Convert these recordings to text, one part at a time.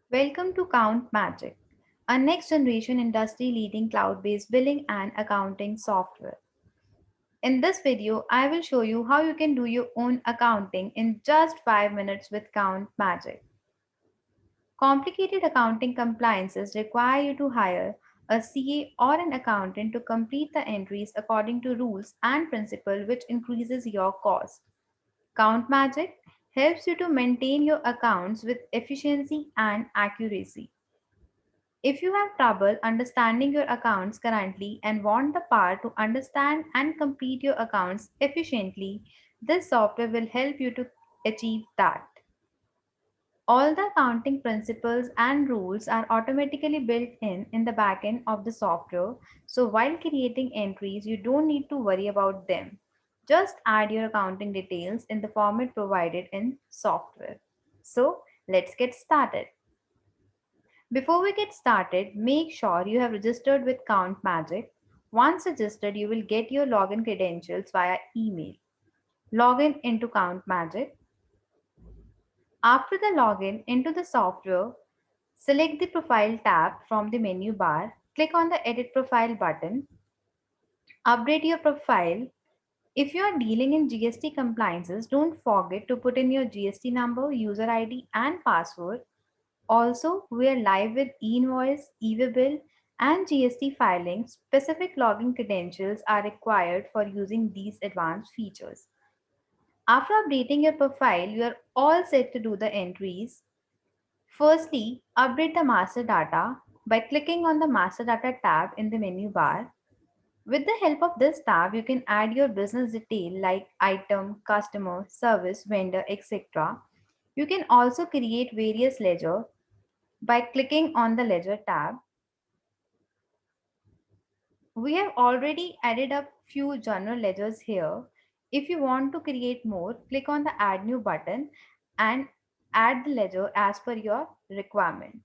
Welcome to Count Magic, a next generation industry leading cloud based billing and accounting software. In this video, I will show you how you can do your own accounting in just 5 minutes with Count Magic. Complicated accounting compliances require you to hire a CA or an accountant to complete the entries according to rules and principle, which increases your cost. Count Magic helps you to maintain your accounts with efficiency and accuracy. If you have trouble understanding your accounts currently and want the power to understand and complete your accounts efficiently, this software will help you to achieve that. All the accounting principles and rules are automatically built in the backend of the software. So while creating entries, you don't need to worry about them. Just add your accounting details in the format provided in software. So let's get started. Before we get started, make sure you have registered with Count Magic. Once registered, you will get your login credentials via email. Log in into Count Magic. After the login into the software, select the Profile tab from the menu bar. Click on the Edit Profile button. Update your profile. If you are dealing in GST compliances, don't forget to put in your GST number, user ID, and password. Also, we are live with e-invoice, e-bill, and GST filing. Specific login credentials are required for using these advanced features. After updating your profile, you are all set to do the entries. Firstly, update the master data by clicking on the master data tab in the menu bar. With the help of this tab, you can add your business detail like item, customer, service, vendor, etc. You can also create various ledger by clicking on the ledger tab. We have already added up few general ledgers here. If you want to create more, click on the add new button and add the ledger as per your requirement.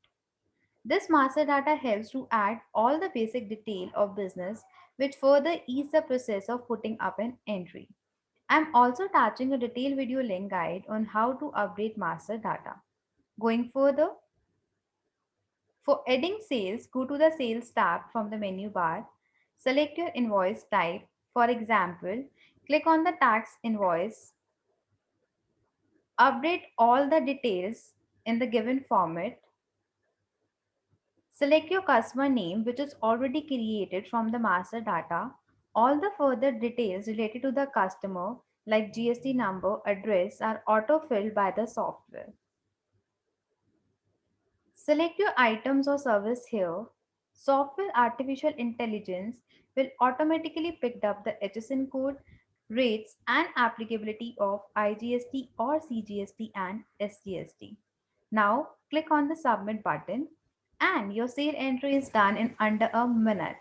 This master data helps to add all the basic detail of business, which further ease the process of putting up an entry. I'm also attaching a detailed video link guide on how to update master data. Going further, for adding sales, go to the Sales tab from the menu bar. Select your invoice type. For example, click on the tax invoice. Update all the details in the given format. Select your customer name, which is already created from the master data. All the further details related to the customer, like GST number, address, are auto-filled by the software. Select your items or service here. Software artificial intelligence will automatically pick up the HSN code, rates, and applicability of IGST or CGST and SGST. Now click on the submit button and your sale entry is done in under a minute.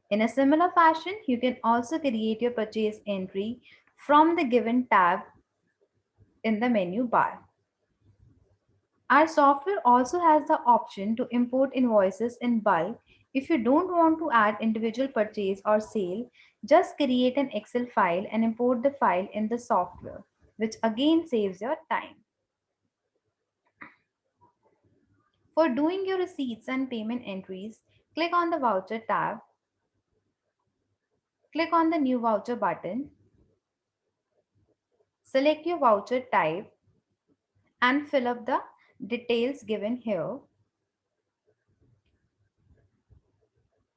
In a similar fashion, you can also create your purchase entry from the given tab in the menu bar. Our software also has the option to import invoices in bulk. If you don't want to add individual purchase or sale, just create an Excel file and import the file in the software, which again saves your time. For doing your receipts and payment entries, click on the voucher tab, click on the new voucher button, select your voucher type and fill up the details given here.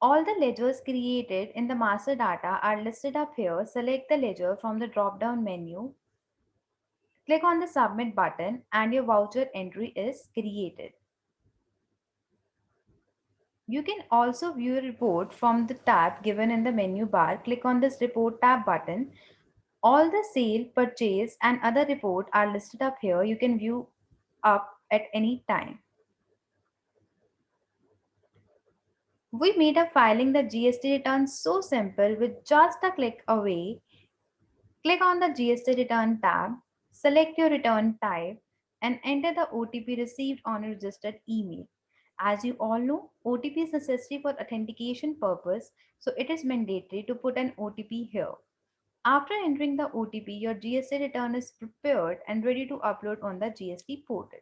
All the ledgers created in the master data are listed up here. Select the ledger from the drop-down menu. Click on the submit button and your voucher entry is created. You can also view a report from the tab given in the menu bar. Click on this report tab button. All the sale, purchase and other report are listed up here. You can view up at any time. We made up filing the GST return so simple with just a click away. Click on the GST return tab, select your return type, and enter the OTP received on your registered email. As you all know, OTP is necessary for authentication purpose, so it is mandatory to put an OTP here. After entering the OTP, your GST return is prepared and ready to upload on the GST portal.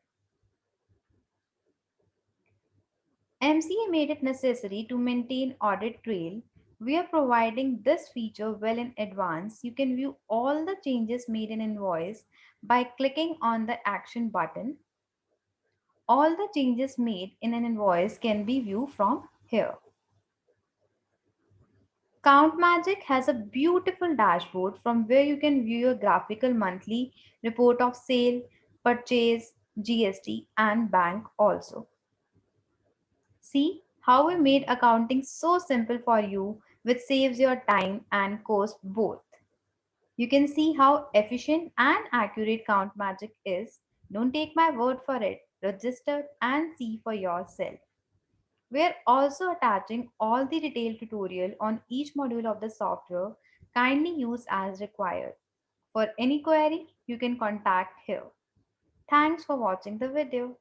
MCA made it necessary to maintain audit trail. We are providing this feature well in advance. You can view all the changes made in invoice by clicking on the action button. All the changes made in an invoice can be viewed from here. Count Magic has a beautiful dashboard from where you can view your graphical monthly report of sale, purchase, GST, and bank also. See how we made accounting so simple for you, which saves your time and cost both. You can see how efficient and accurate Count Magic is. Don't take my word for it. Register and see for yourself. We are also attaching all the detailed tutorial on each module of the software. Kindly use as required. For any query, you can contact here. Thanks for watching the video.